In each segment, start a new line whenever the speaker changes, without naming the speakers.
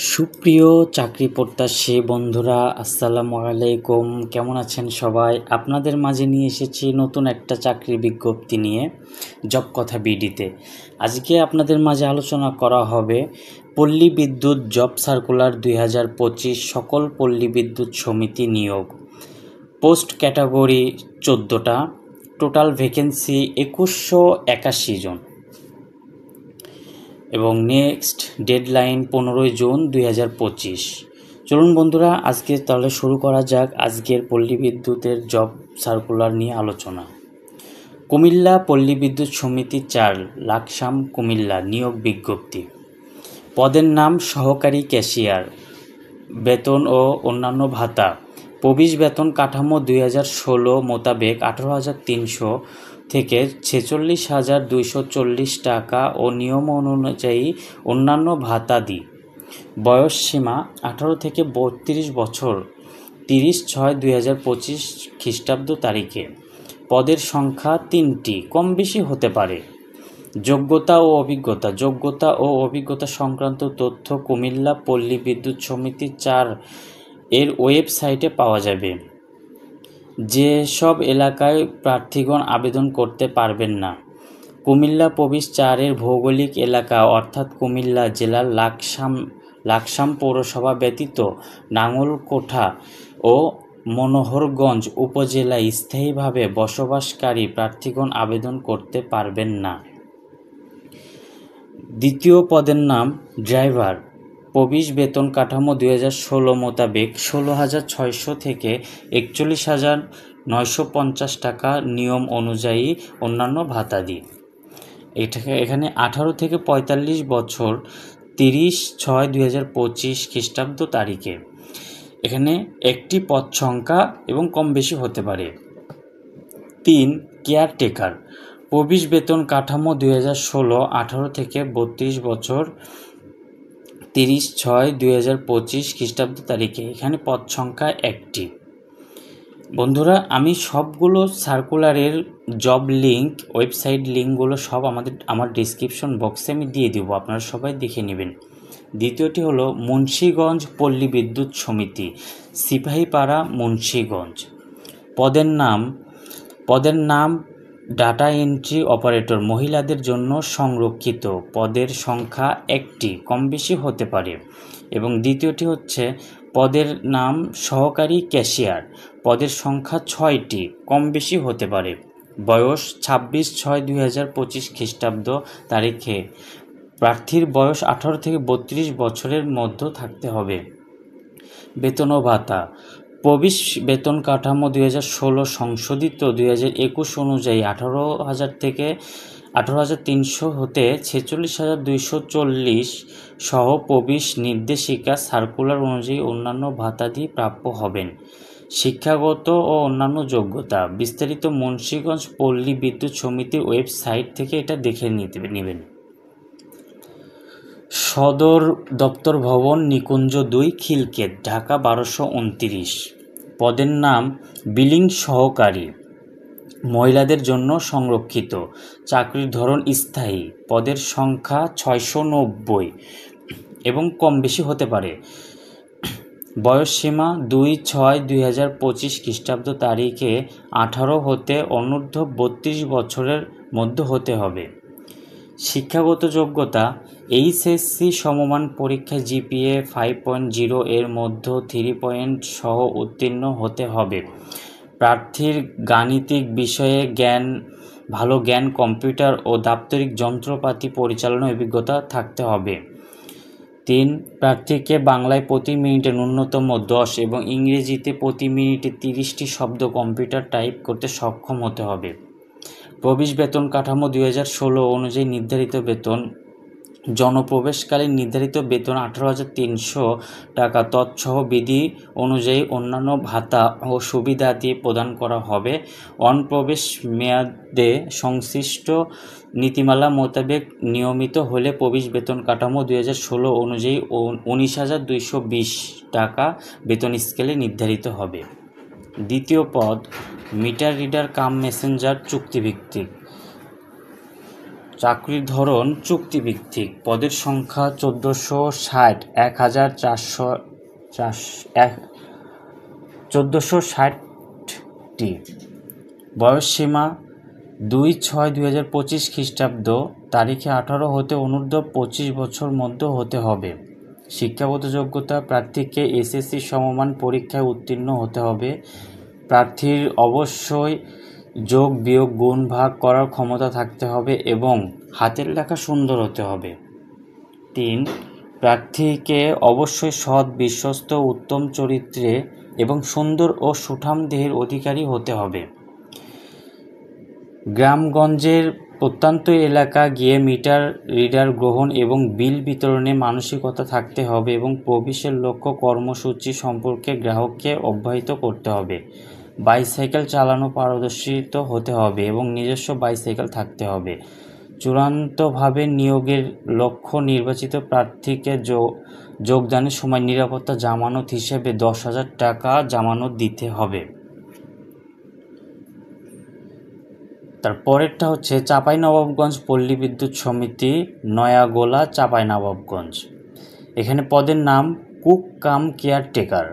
সুপ্রিয় চাকরি প্রত্যাশী বন্ধুরা, আসসালামু আলাইকুম। কেমন আছেন সবাই? আপনাদের মাঝে নিয়ে এসেছি নতুন একটা চাকরির বিজ্ঞপ্তি নিয়ে, জব কথা বিডিতে। আজকে আপনাদের মাঝে আলোচনা করা হবে পল্লী বিদ্যুৎ জব সার্কুলার 2025 সকল পল্লী বিদ্যুৎ সমিতি নিয়োগ। পোস্ট ক্যাটাগরি 14টা, টোটাল ভ্যাকেন্সি 2181 জন এবং নেক্সট ডেডলাইন 15 জুন 2025। চলুন বন্ধুরা, আজকে তাহলে শুরু করা যাক আজকের পল্লী বিদ্যুতের জব সার্কুলার নিয়ে আলোচনা। কুমিল্লা পল্লী বিদ্যুৎ সমিতি 4, লাকসাম কুমিল্লা নিয়োগ বিজ্ঞপ্তি। পদের নাম সহকারী ক্যাশিয়ার। বেতন ও অন্যান্য ভাতা। প্রবেশ বেতন কাঠামো 2016 মোতাবেক 18,300 থেকে 46,240 টাকা ও নিয়ম অনুযায়ী অন্যান্য ভাতাদি। বয়স সীমা 18 থেকে 32 বছর, 30/6/2025 খ্রিস্টাব্দ তারিখে। পদের সংখ্যা 3টি, কম বেশি হতে পারে। যোগ্যতা ও অভিজ্ঞতা সংক্রান্ত তথ্য কুমিল্লা পল্লী বিদ্যুৎ সমিতি 4 এর ওয়েবসাইটে পাওয়া যাবে। যেসব এলাকায় প্রার্থীগণ আবেদন করতে পারবেন না: কুমিল্লা প্রবেশ 4 এর ভৌগোলিক এলাকা অর্থাৎ কুমিল্লা জেলার লাকসাম পৌরসভা ব্যতীত নাঙ্গলকোঠা ও মনোহরগঞ্জ উপজেলায় স্থায়ীভাবে বসবাসকারী প্রার্থীগণ আবেদন করতে পারবেন না। দ্বিতীয় পদের নাম ড্রাইভার। প্রবেশ বেতন কাঠামো 2016 মোতাবেক 16,600 থেকে 41,950 টাকা, নিয়ম অনুযায়ী অন্যান্য ভাতাদি। এখানে 18 থেকে 45 বছর, 30/6/2025 খ্রিস্টাব্দ তারিখে। এখানে একটি পদ সংখ্যা এবং কম বেশি হতে পারে। 3, কেয়ারটেকার। প্রবেশ বেতন কাঠামো 2016, 18 থেকে 32 বছর, 30/6/2025 খ্রিস্টাব্দ তারিখে। এখানে পদ সংখ্যা 1টি। বন্ধুরা, আমি সবগুলো সার্কুলারের জব লিঙ্ক, ওয়েবসাইট লিঙ্কগুলো সব আমার ডিসক্রিপশন বক্সে আমি দিয়ে দেবো, আপনারা সবাই দেখে নেবেন। দ্বিতীয়টি হলো মুন্সিগঞ্জ পল্লী বিদ্যুৎ সমিতি, সিপাহীপাড়া, মুন্সিগঞ্জ। পদের নাম ডাটা এন্ট্রি অপারেটর, মহিলাদের জন্য সংরক্ষিত। পদের সংখ্যা 1টি, কম বেশি হতে পারে। এবং দ্বিতীয়টি হচ্ছে পদের নাম সহকারী ক্যাশিয়ার। পদের সংখ্যা 6টি, কম বেশি হতে পারে। বয়স 26/6/2025 খ্রিস্টাব্দ তারিখে। প্রার্থীর বয়স 18 থেকে 32 বছরের মধ্যে থাকতে হবে। বেতন ও ভাতা। প্রবেশ বেতন কাঠামো 2016 সংশোধিত 2021 অনুযায়ী 18,000 থেকে 18,300 হতে 46,240 সহ প্রবেশ নির্দেশিকা সার্কুলার অনুযায়ী অন্যান্য ভাতাদি প্রাপ্য হবেন। শিক্ষাগত ও অন্যান্য যোগ্যতা বিস্তারিত মুন্সিগঞ্জ পল্লী বিদ্যুৎ সমিতির ওয়েবসাইট থেকে এটা দেখে নেবেন। সদর দপ্তর ভবন, নিকুঞ্জ 2, খিলক্ষেত, ঢাকা 1229। পদের নাম বিলিং সহকারী, মহিলাদের জন্য সংরক্ষিত। চাকরির ধরন স্থায়ী। পদের সংখ্যা 690 এবং কম বেশি হতে পারে। বয়স সীমা 2/6/2025 খ্রিস্টাব্দ তারিখে 18 হতে অনূর্ধ্ব 32 বছরের মধ্যে হতে হবে। শিক্ষাগত যোগ্যতা HSC সমমান পরীক্ষায় GPA 5.0 এর মধ্যে 3 পয়েন্ট সহ উত্তীর্ণ হতে হবে। প্রার্থীর গাণিতিক বিষয়ে ভালো জ্ঞান, কম্পিউটার ও দাপ্তরিক যন্ত্রপাতি পরিচালনার অভিজ্ঞতা থাকতে হবে। 3, প্রার্থীকে বাংলায় প্রতি মিনিটে ন্যূনতম 10 এবং ইংরেজিতে প্রতি মিনিটে 30টি শব্দ কম্পিউটার টাইপ করতে সক্ষম হতে হবে। প্রবেশ বেতন কাঠামো 2016 অনুযায়ী নির্ধারিত বেতন। জনপ্রবেশকালীন নির্ধারিত বেতন 18,300 টাকা, তৎসহ বিধি অনুযায়ী অন্যান্য ভাতা ও সুবিধাদি প্রদান করা হবে। অনুপ্রবেশ মেয়াদে সংশ্লিষ্ট নীতিমালা মোতাবেক নিয়মিত হলে প্রবেশ বেতন কাঠামো 2016 অনুযায়ী 19,220 টাকা বেতন স্কেলে নির্ধারিত হবে। দ্বিতীয় পদ মিটার রিডার কাম মেসেঞ্জার, চুক্তিভিত্তিক। চাকরির ধরন চুক্তিভিত্তিক। পদের সংখ্যা 1460, 1460টি। বয়সসীমা 2/6/2025 খ্রিস্টাব্দ তারিখে 18 হতে অনূর্ধ্ব 25 বছর মধ্যে হতে হবে। শিক্ষাগত যোগ্যতা: প্রার্থীকে এসএসসি সমমান পরীক্ষায় উত্তীর্ণ হতে হবে। প্রার্থীর অবশ্যই যোগ বিয়োগ গুণ ভাগ করার ক্ষমতা থাকতে হবে এবং হাতের লেখা সুন্দর হতে হবে। 3. প্রার্থীকে অবশ্যই সৎ, বিশ্বস্ত, উত্তম চরিত্রে এবং সুন্দর ও সুঠাম দেহের অধিকারী হতে হবে। গ্রামগঞ্জের প্রত্যন্ত এলাকা গিয়ে মিটার রিডার গ্রহণ এবং বিল বিতরণে মানসিকতা থাকতে হবে এবং প্রবেশের লক্ষ্য কর্মসূচি সম্পর্কে গ্রাহককে অবহিত করতে হবে। বাইসাইকেল চালানো পারদর্শিত হতে হবে এবং নিজস্ব বাইসাইকেল থাকতে হবে। চূড়ান্তভাবে নিয়োগের লক্ষ্য নির্বাচিত প্রার্থীকে যোগদানের সময় নিরাপত্তা জামানত হিসেবে 10,000 টাকা জামানত দিতে হবে। তারপরেরটা হচ্ছে চাঁপাইনবাবগঞ্জ পল্লী বিদ্যুৎ সমিতি, নয়াগোলা, চাঁপাইনবাবগঞ্জ। এখানে পদের নাম কুক কাম কেয়ারটেকার।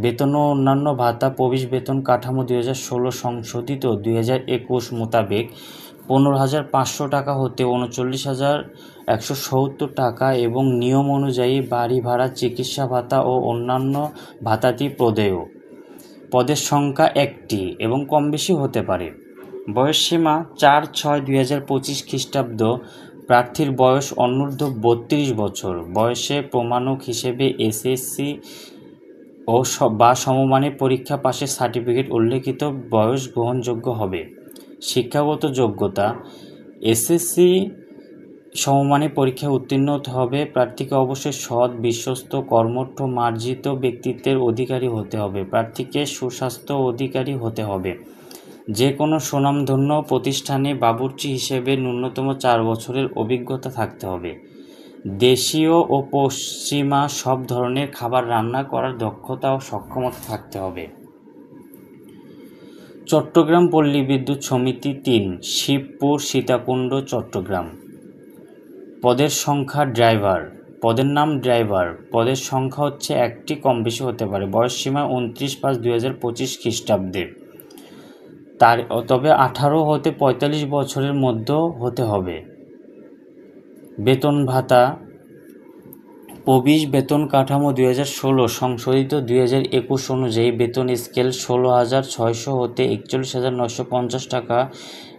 বেতন ও অন্যান্য ভাতা: প্রবেশ বেতন কাঠামো 2016 সংশোধিত 2021 মোতাবেক 15,500 টাকা হতে 39,170 টাকা এবং নিয়ম অনুযায়ী বাড়ি ভাড়া, চিকিৎসা ভাতা ও অন্যান্য ভাতাদি প্রদেয়। পদের সংখ্যা 1টি এবং কম বেশি হতে পারে। বয়সসীমা 4/6/2025 খ্রিস্টাব্দ। প্রার্থীর বয়স অনূর্ধ্ব 32 বছর। বয়সে প্রমাণক হিসেবে এসএসসি ও বা সমমানের পরীক্ষা পাশের সার্টিফিকেট উল্লেখিত বয়স গ্রহণযোগ্য হবে। শিক্ষাগত যোগ্যতা: এসএসসি সমমানের পরীক্ষায় উত্তীর্ণ হতে হবে। প্রার্থীকে অবশ্যই সৎ, বিশ্বস্ত, কর্মঠ, মার্জিত ব্যক্তিত্বের অধিকারী হতে হবে। প্রার্থীকে সুস্বাস্থ্য অধিকারী হতে হবে। যে কোনো সুনামধন্য প্রতিষ্ঠানে বাবুর্চি হিসেবে ন্যূনতম 4 বছরের অভিজ্ঞতা থাকতে হবে। দেশীয় ও পশ্চিমা সব ধরনের খাবার রান্না করার দক্ষতা ও সক্ষমতা থাকতে হবে। চট্টগ্রাম পল্লী বিদ্যুৎ সমিতি 3, শিবপুর, সীতাকুণ্ড, চট্টগ্রাম। পদের সংখ্যা ড্রাইভার। পদের নাম ড্রাইভার। পদের সংখ্যা হচ্ছে 1টি, কম বেশি হতে পারে। বয়সসীমা 29/5/2025 খ্রিস্টাব্দে। তবে 18 হতে 45 বছরের মধ্যে হতে হবে। বেতন ভাতা: প্রবেশ বেতন কাঠামো 2016 সংশোধিত 2021 অনুযায়ী বেতন স্কেল 16,600 হতে 41,950 টাকা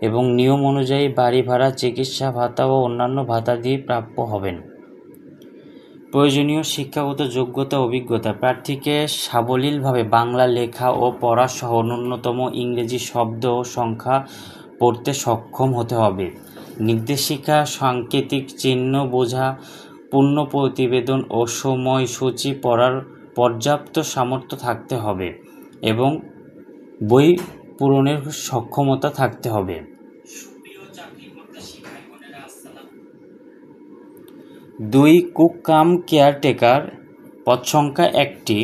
এবং নিয়ম অনুযায়ী বাড়ি ভাড়া, চিকিৎসা ভাতা ও অন্যান্য ভাতাদি প্রাপ্য হবেন। প্রয়োজনীয় শিক্ষাগত যোগ্যতা অভিজ্ঞতা: প্রার্থীকে সাবলীলভাবে বাংলা লেখা ও পড়া সহ ন্যূনতম ইংরেজি শব্দ ও সংখ্যা পড়তে সক্ষম হতে হবে। নির্দেশিকা, সাংকেতিক চিহ্ন বোঝা, পূর্ণ প্রতিবেদন ও সময়সূচি পড়ার পর্যাপ্ত সামর্থ্য থাকতে হবে এবং বই পূরণের সক্ষমতা থাকতে হবে। 2. কুক কাম কেয়ারটেকার। পদ সংখ্যা 1টি।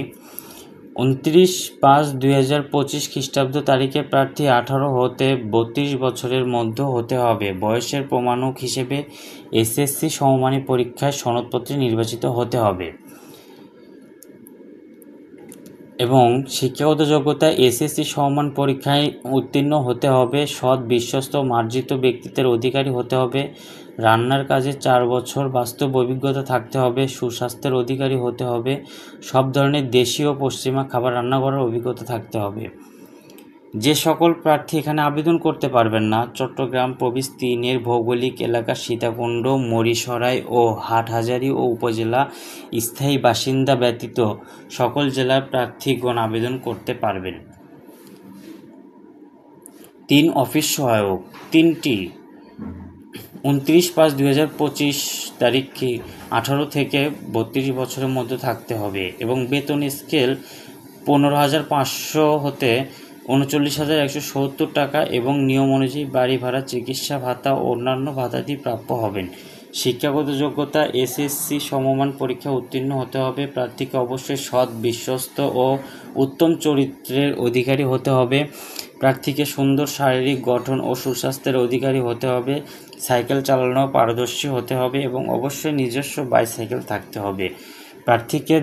29/5/2025 খ্রিস্টাব্দ তারিখে প্রার্থী 18 হতে 32 বছরের মধ্যে হতে হবে। বয়সের প্রমাণক হিসেবে এসএসসি সমমানের পরীক্ষায় সনদপত্রে নির্বাচিত হতে হবে এবং শিক্ষাগত যোগ্যতা: এসএসসি সমমান পরীক্ষায় উত্তীর্ণ হতে হবে। সৎ, বিশ্বস্ত, মার্জিত ব্যক্তিত্বের অধিকারী হতে হবে। রান্নার কাজে 4 বছর বাস্তব অভিজ্ঞতা থাকতে হবে। সুস্বাস্থ্যের অধিকারী হতে হবে। সব ধরনের দেশীয় ও পশ্চিমা খাবার রান্না করার অভিজ্ঞতা থাকতে হবে। যে সকল প্রার্থী এখানে আবেদন করতে পারবেন না: চট্টগ্রাম প্রবেশ 3-এর ভৌগোলিক এলাকা সীতাকুণ্ড, মরীসরাই ও হাটহাজারী ও উপজেলা স্থায়ী বাসিন্দা ব্যতীত সকল জেলার প্রার্থীগণ আবেদন করতে পারবেন। 3. অফিস সহায়ক 3টি। 29/5/2025 তারিখে 18 থেকে 32 বছরের মধ্যে থাকতে হবে এবং বেতন স্কেল 15,500 হতে 39,170 টাকা এবং নিয়ম অনুযায়ী বাড়ি ভাড়া, চিকিৎসা ভাতা ও অন্যান্য ভাতাদি প্রাপ্য হবেন। শিক্ষাগত যোগ্যতা: এসএসসি সমমান পরীক্ষা উত্তীর্ণ হতে হবে। প্রার্থীকে অবশ্যই সৎ, বিশ্বস্ত ও উত্তম চরিত্রের অধিকারী হতে হবে। প্রার্থীকে সুন্দর শারীরিক গঠন ও সুস্বাস্থ্যের অধিকারী হতে হবে, সাইকেল চালানো পারদর্শী হতে হবে এবং অবশ্যই নিজস্ব বাইসাইকেল থাকতে হবে। প্রার্থীকে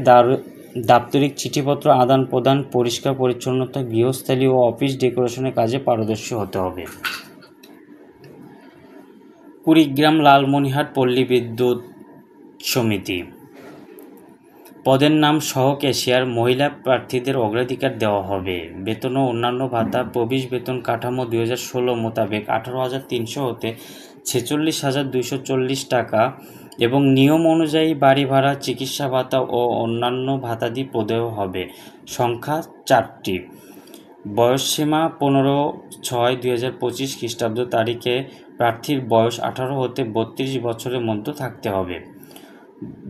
দাপ্তরিক চিঠিপত্র আদান প্রদান, পরিষ্কার পরিচ্ছন্নতা, গৃহস্থালী ও অফিস ডেকোরেশনের কাজে পারদর্শী হতে হবে। কুড়িগ্রাম লালমনিরহাট পল্লী বিদ্যুৎ সমিতি। পদের নাম সহ ক্যাশিয়ার। মহিলা প্রার্থীদের অগ্রাধিকার দেওয়া হবে। বেতন ও অন্যান্য ভাতা প্রবেশ বেতন কাঠামো 2016 মোতাবেক 18,300 হতে 46,240 টাকা এবং নিয়ম অনুযায়ী বাড়ি ভাড়া, চিকিৎসা ভাতা ও অন্যান্য ভাতাদি প্রদেয় হবে। সংখ্যা 4টি। বয়সসীমা 15/6/2025 খ্রিস্টাব্দ তারিখে প্রার্থীর বয়স 18 হতে 32 বছরের মধ্যে থাকতে হবে।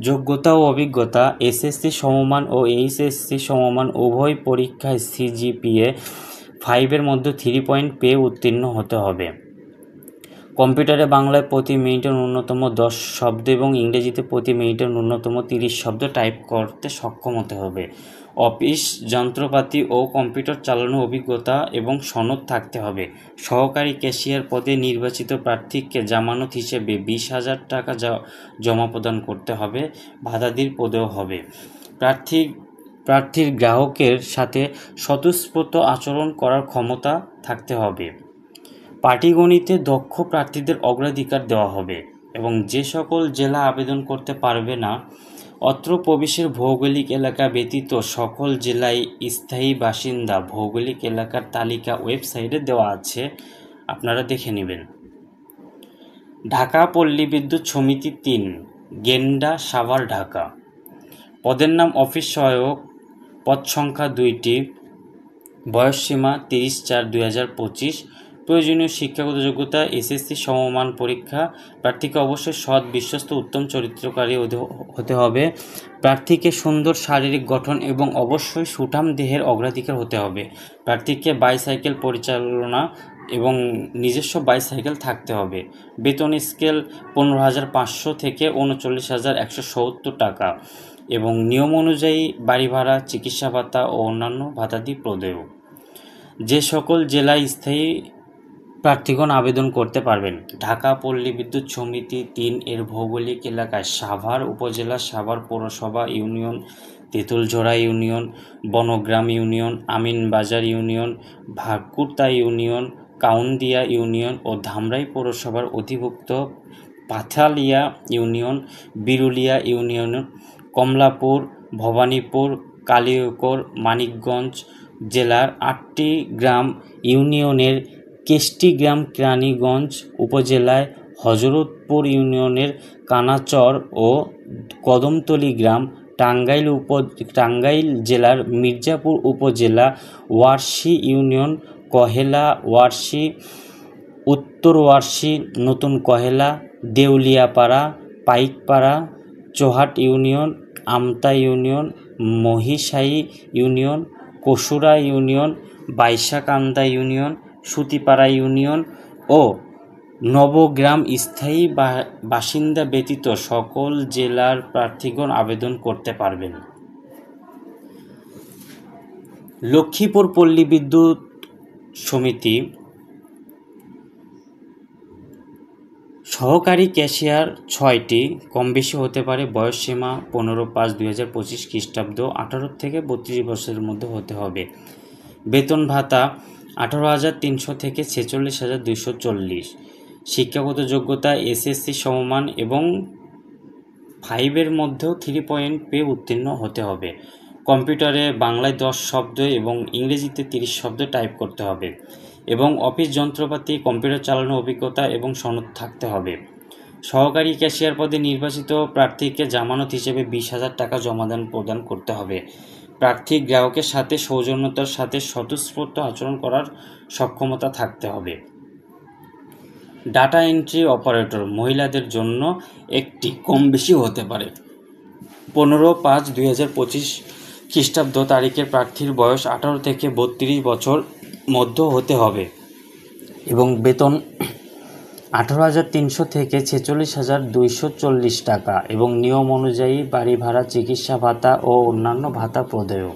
যোগ্যতা ও অভিজ্ঞতা: এসএসসি সমমান ও এইচএসসি সমমান উভয় পরীক্ষায় সিজিপিএ 5 মধ্যে 3 পয়েন্ট পেয়ে উত্তীর্ণ হতে হবে। কম্পিউটারে বাংলায় প্রতি মিনিটে ন্যূনতম 10 শব্দ এবং ইংরেজিতে প্রতি মিনিটে ন্যূনতম 30 শব্দ টাইপ করতে সক্ষম হতে হবে। অফিস যন্ত্রপাতি ও কম্পিউটার চালানোর অভিজ্ঞতা এবং সনদ থাকতে হবে। সহকারী ক্যাশিয়ার পদে নির্বাচিত প্রার্থীকে জামানত হিসেবে 20,000 টাকা জমা প্রদান করতে হবে। ভাতাদির প্রদেয় হবে। প্রার্থীর গ্রাহকের সাথে স্বতঃস্ফূর্ত আচরণ করার ক্ষমতা থাকতে হবে। পাটিগণিতে দক্ষ প্রার্থীদের অগ্রাধিকার দেওয়া হবে এবং যে সকল জেলা আবেদন করতে পারবে না, অত্র প্রবেশের ভৌগোলিক এলাকা ব্যতীত সকল জেলায় স্থায়ী বাসিন্দা ভৌগোলিক এলাকার তালিকা ওয়েবসাইটে দেওয়া আছে, আপনারা দেখে নেবেন। ঢাকা পল্লী বিদ্যুৎ সমিতি 3, গেন্ডা, সাভার, ঢাকা। পদের নাম অফিস সহায়ক। পদ সংখ্যা 2টি। বয়সসীমা 30/4/2025। প্রয়োজনীয় শিক্ষাগত যোগ্যতা এসএসসি সমমান পরীক্ষা। প্রার্থীকে অবশ্যই সৎ, বিশ্বস্ত, উত্তম চরিত্রকারী হতে হবে। প্রার্থীকে সুন্দর শারীরিক গঠন এবং অবশ্যই সুঠাম দেহের অগ্রাধিকার হতে হবে। প্রার্থীকে বাইসাইকেল পরিচালনা এবং নিজস্ব বাইসাইকেল থাকতে হবে। বেতন স্কেল 15,500 থেকে 39,170 টাকা এবং নিয়ম অনুযায়ী বাড়ি ভাড়া, চিকিৎসা ভাতা ও অন্যান্য ভাতাদি প্রদেয়। যে সকল জেলায় স্থায়ী প্রার্থীগণ আবেদন করতে পারবেন: ঢাকা পল্লী বিদ্যুৎ সমিতি 3 এর ভৌগোলিক এলাকায় সাভার উপজেলা, সাভার পৌরসভা union, Tetuljhora union, Bongram union, Aminbazar union, Bhakurta union, Kaundia union ও ধামরাই পৌরসভার অধিভুক্ত পাথালিয়া ইউনিয়ন, বিরুলিয়া ইউনিয়ন, কমলাপুর, ভবানীপুর, কালিয়াকৈর, মানিকগঞ্জ জেলার 8টি গ্রাম ইউনিয়নের কেষ্টিগ্রাম, কেরানীগঞ্জ উপজেলায় হযরতপুর ইউনিয়নের কানাচর ও কদমতলী গ্রাম, টাঙ্গাইল জেলার মির্জাপুর উপজেলা, ওয়ারশী ইউনিয়ন, কহেলা, ওয়ারশী, উত্তর ওয়ারশী, নতুন Kohela, Deuliapara, Paikpara, Chauhat union, Amta union, Mohishai union, Kasura union, Baishakanda union, Sutipara union ও নবগ্রাম স্থায়ী বাসিন্দা ব্যতীত সকল জেলার প্রার্থীগণ আবেদন করতে পারবেন। লক্ষ্মীপুর পল্লী বিদ্যুৎ সমিতি। সহকারী ক্যাশিয়ার 6টি, কম বেশি হতে পারে। বয়সসীমা 15/5/2025 খ্রিস্টাব্দ 18 থেকে 32 বছরের মধ্যে হতে হবে। বেতন ভাতা 18,300 থেকে 46,240। শিক্ষাগত যোগ্যতা এসএসসি সমমান এবং 5 মধ্যেও 3 পয়েন্ট পেয়ে উত্তীর্ণ হতে হবে। কম্পিউটারে বাংলায় 10 শব্দ এবং ইংরেজিতে 30 শব্দ টাইপ করতে হবে এবং অফিস যন্ত্রপাতি, কম্পিউটার চালানোর অভিজ্ঞতা এবং সনদ থাকতে হবে। সহকারী ক্যাশিয়ার পদে নির্বাচিত প্রার্থীকে জামানত হিসেবে 20,000 টাকা প্রদান করতে হবে। প্রার্থী গ্রাহকের সাথে সৌজন্যতার সাথে স্বতঃস্ফূর্ত আচরণ করার সক্ষমতা থাকতে হবে। ডাটা এন্ট্রি অপারেটর মহিলাদের জন্য 1টি, কম বেশি হতে পারে। 15/5/2025 খ্রিস্টাব্দ তারিখের প্রার্থীর বয়স 18 থেকে 32 বছর মধ্য হতে হবে এবং বেতন 18,300 থেকে 46,240 টাকা এবং নিয়ম অনুযায়ী বাড়ি ভাড়া, চিকিৎসা ভাতা ও অন্যান্য ভাতা প্রদেয়।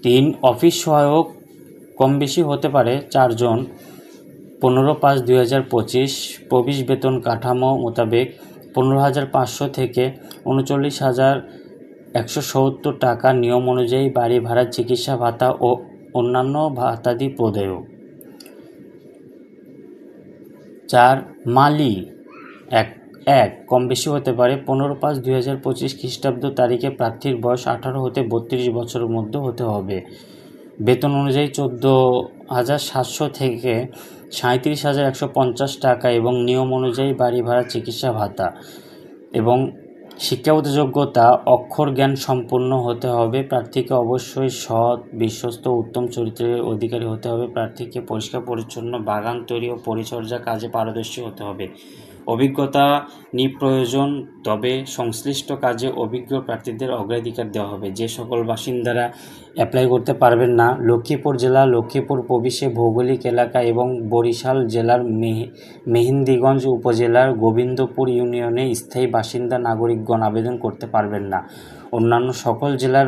3 অফিস সহায়ক কম বেশি হতে পারে 4 জন, 15/5/2025। প্রবেশ বেতন কাঠামো মোতাবেক 15,500 থেকে 39,170 টাকা। নিয়ম অনুযায়ী বাড়ি ভাড়া, চিকিৎসা ভাতা ও অন্যান্য ভাতাদি প্রদেয়। 4 মালি এক কম বেশি হতে পারে 15/5/2025 খ্রিস্টাব্দ তারিখে প্রার্থীর বয়স 18 হতে 32 বছরের মধ্যে হতে হবে। বেতন অনুযায়ী 14,700 থেকে 37,150 টাকা এবং নিয়ম অনুযায়ী বাড়ি ভাড়া, চিকিৎসা ভাতা। এবং শিক্ষাগত যোগ্যতা অক্ষর জ্ঞান সম্পন্ন হতে হবে। প্রার্থীকে অবশ্যই সৎ, বিশ্বস্ত, উত্তম চরিত্রের অধিকারী হতে হবে। প্রার্থীকে পরিষ্কার পরিচ্ছন্ন, বাগান তৈরি ও পরিচর্যা কাজে পারদর্শী হতে হবে। অভিজ্ঞতা নিঃপ্রয়োজন, তবে সংশ্লিষ্ট কাজে অভিজ্ঞ প্রার্থীদের অগ্রাধিকার দেওয়া হবে। যে সকল বাসিন্দারা অ্যাপ্লাই করতে পারবেন না: লক্ষ্মীপুর জেলা, লক্ষ্মীপুর প্রবেশে ভৌগোলিক এলাকা এবং বরিশাল জেলার মেহেন্দিগঞ্জ উপজেলার গোবিন্দপুর ইউনিয়নে স্থায়ী বাসিন্দা নাগরিকগণ আবেদন করতে পারবেন না। অন্যান্য সকল জেলার